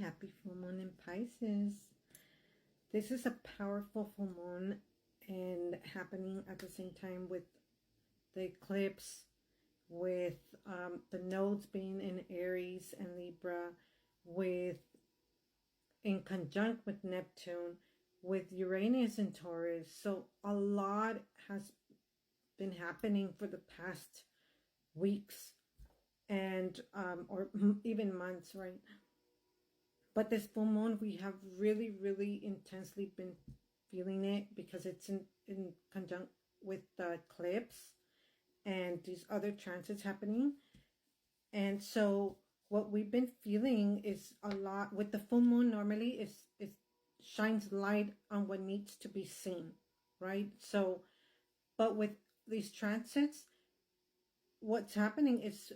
happy full moon in Pisces. This is a powerful full moon and happening at the same time with the eclipse, with the nodes being in Aries and Libra, with in conjunct with Neptune, with Uranus and Taurus. So a lot has been happening for the past weeks and or even months, right? But this full moon, we have really intensely been feeling it because it's in conjunct with the eclipse and these other transits happening. And so what we've been feeling is a lot with the full moon. Normally is shines light on what needs to be seen, right? So but with these transits, what's happening is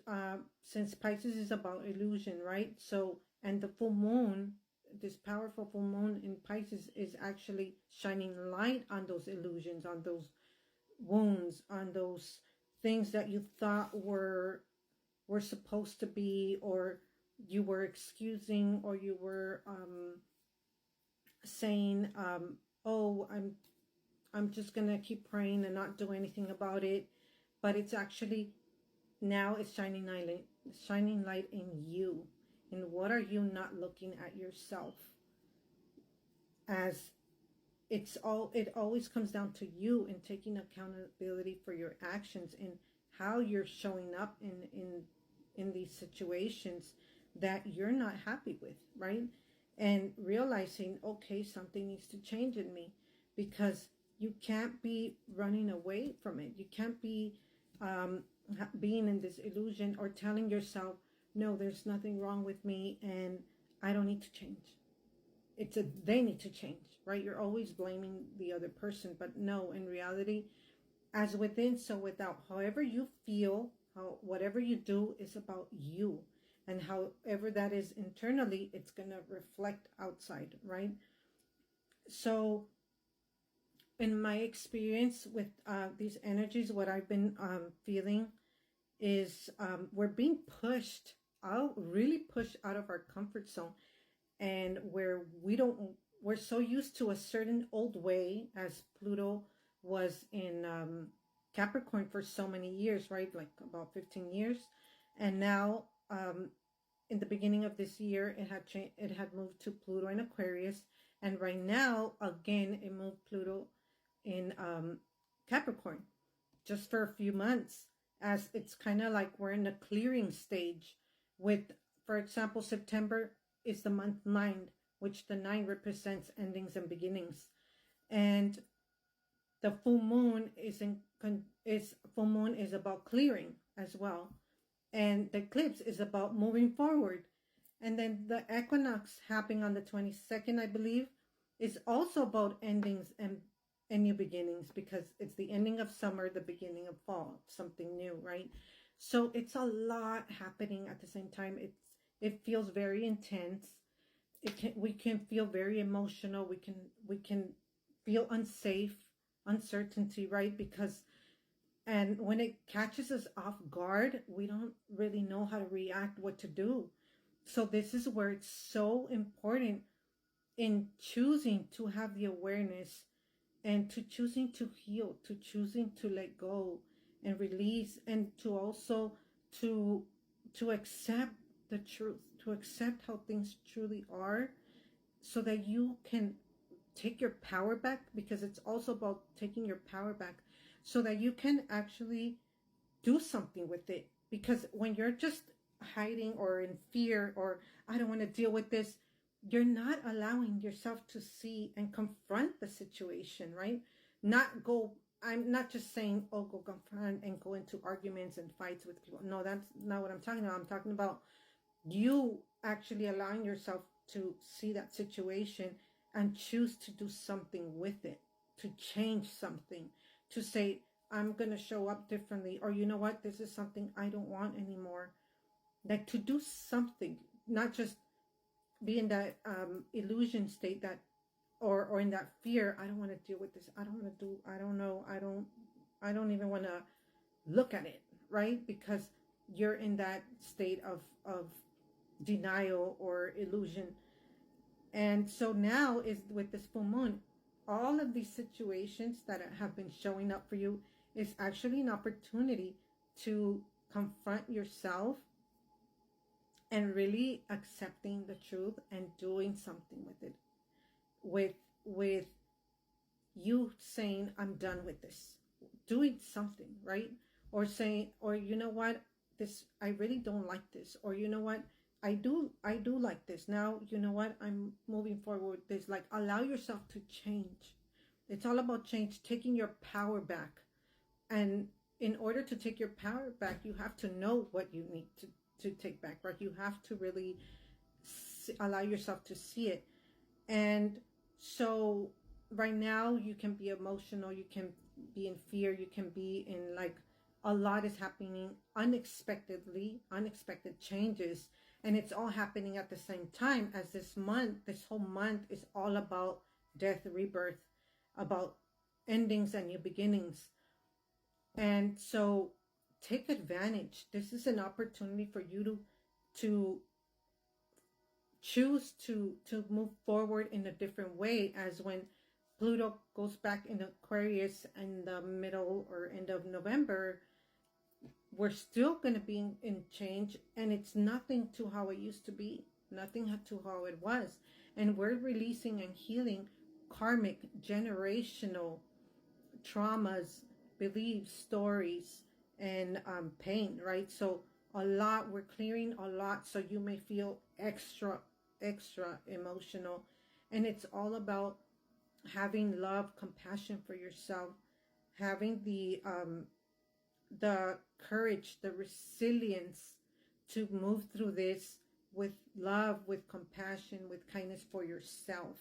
since Pisces is about illusion, right? So, and the full moon, this powerful full moon in Pisces is actually shining light on those illusions, on those wounds, on those things that you thought were supposed to be, or you were excusing, or you were saying, oh, I'm just gonna keep praying and not do anything about it. But it's actually now it's shining light in you. And what are you not looking at yourself? As it always comes down to you and taking accountability for your actions and how you're showing up in these situations that you're not happy with, right? And realizing, okay, something needs to change in me, because you can't be running away from it. You can't be being in this illusion or telling yourself, no, there's nothing wrong with me and I don't need to change. They need to change, right? You're always blaming the other person, but no, in reality, as within, so without. However you feel, whatever you do is about you, and however that is internally, it's going to reflect outside, right? So in my experience with these energies, what I've been feeling is we're being pushed out, really pushed out of our comfort zone, and where we're so used to a certain old way, as Pluto was in Capricorn for so many years, right? Like about 15 years. And now in the beginning of this year, it had moved to Pluto in Aquarius. And right now, again, it moved Pluto in Capricorn just for a few months, as it's kind of like we're in a clearing stage with, for example, September is the month 9, which the 9 represents endings and beginnings. And the full moon is about clearing as well. And the eclipse is about moving forward. And then the equinox happening on the 22nd, I believe, is also about endings and new beginnings, because it's the ending of summer, the beginning of fall, something new, right? So it's a lot happening at the same time. It feels very intense. We can feel very emotional. We can feel unsafe, uncertainty, right? And when it catches us off guard, we don't really know how to react, what to do. So this is where it's so important in choosing to have the awareness, and to choosing to heal, to choosing to let go and release, and to also to accept the truth, to accept how things truly are, so that you can take your power back, because it's also about taking your power back, so that you can actually do something with it. Because when you're just hiding or in fear, or I don't want to deal with this, you're not allowing yourself to see and confront the situation, right? I'm not just saying, oh, go confront and go into arguments and fights with people. No, that's not what I'm talking about. I'm talking about you actually allowing yourself to see that situation and choose to do something with it, to change something, to say, I'm going to show up differently, or you know what, this is something I don't want anymore. Like, to do something, not just be in that illusion state, that or in that fear. I don't want to deal with this. I don't want to do, I don't know, I don't even want to look at it, right? Because you're in that state of denial or illusion. And so now is with this full moon, all of these situations that have been showing up for you is actually an opportunity to confront yourself and really accepting the truth and doing something with it, with you saying, I'm done with this, doing something, right? Or saying, or you know what, this, I really don't like this, or you know what, I do like this now, you know what, I'm moving forward with this. Like, allow yourself to change. It's all about change, taking your power back. And in order to take your power back, you have to know what you need to take back, right? You have to really allow yourself to see it. And so right now you can be emotional, you can be in fear, you can be in, like, a lot is happening unexpectedly, unexpected changes, and it's all happening at the same time, as this whole month is all about death, rebirth, about endings and new beginnings. And so take advantage. This is an opportunity for you to choose to move forward in a different way, as when Pluto goes back in Aquarius in the middle or end of November, we're still going to be in change, and it's nothing to how it used to be, nothing to how it was. And we're releasing and healing karmic, generational traumas, beliefs, stories, and pain, right? So a lot, we're clearing a lot, so you may feel extra emotional. And it's all about having love, compassion for yourself, having the courage, the resilience to move through this with love, with compassion, with kindness for yourself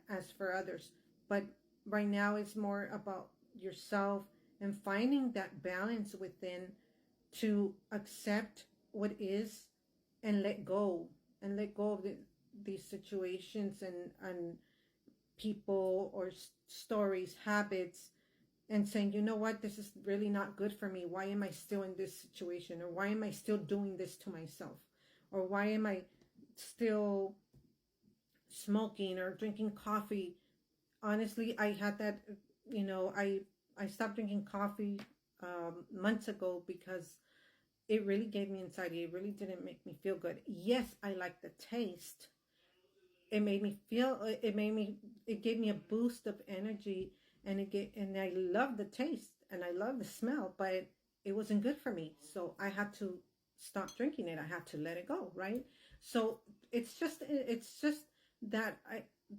as for others. But right now it's more about yourself and finding that balance within to accept what is and let go of these situations and people or stories, habits, and saying, you know what, this is really not good for me. Why am I still in this situation? Or why am I still doing this to myself? Or why am I still smoking or drinking coffee? Honestly, I had that, I stopped drinking coffee months ago because it really gave me anxiety. It really didn't make me feel good. Yes, I like the taste. It made me feel, it gave me a boost of energy, and I love the taste and I love the smell, but it wasn't good for me. So I had to stop drinking it. I had to let it go, right? So it's just that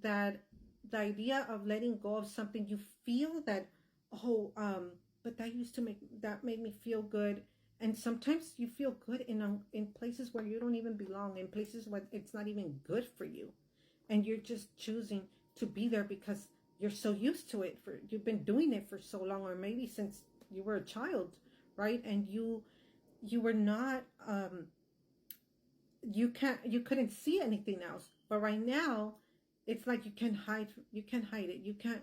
that the idea of letting go of something, you feel that, but that made me feel good. And sometimes you feel good in places where you don't even belong, in places where it's not even good for you, and you're just choosing to be there because you're so used to it. You've been doing it for so long, or maybe since you were a child, right? And you were not you couldn't see anything else. But right now it's like you can hide it, you can't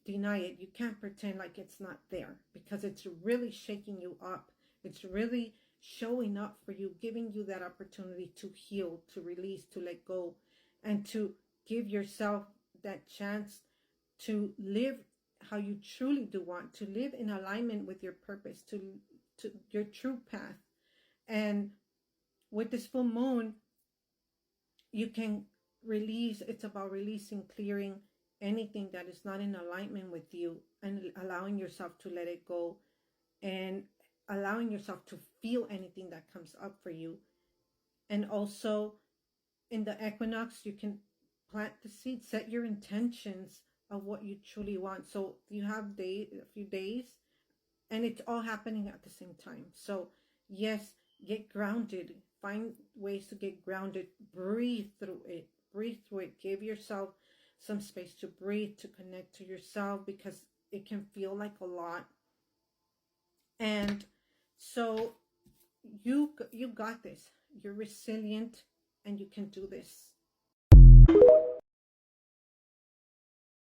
deny it, you can't pretend like it's not there, because it's really shaking you up. It's really showing up for you, giving you that opportunity to heal, to release, to let go, and to give yourself that chance to live how you truly do want, to live in alignment with your purpose, to your true path. And with this full moon, you can release. It's about releasing, clearing anything that is not in alignment with you, and allowing yourself to let it go, and allowing yourself to feel anything that comes up for you. And also in the equinox, you can plant the seed, set your intentions of what you truly want. So you have a few days, and it's all happening at the same time. So yes, get grounded, find ways to get grounded, breathe through it, give yourself some space to breathe, to connect to yourself, because it can feel like a lot. And so you got this. You're resilient, and you can do this.